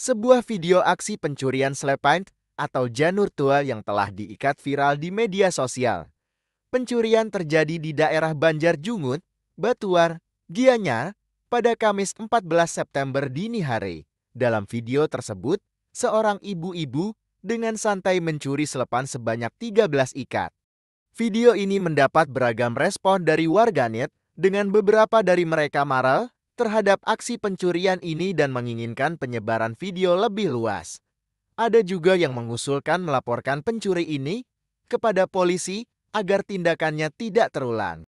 Sebuah video aksi pencurian slepant atau janur tua yang telah diikat viral di media sosial. Pencurian terjadi di daerah Banjarjungut, Batuar, Gianyar pada Kamis 14 September dini hari. Dalam video tersebut, seorang ibu-ibu dengan santai mencuri selepan sebanyak 13 ikat. Video ini mendapat beragam respon dari warganet dengan beberapa dari mereka marah terhadap aksi pencurian ini dan menginginkan penyebaran video lebih luas. Ada juga yang mengusulkan melaporkan pencuri ini kepada polisi agar tindakannya tidak terulang.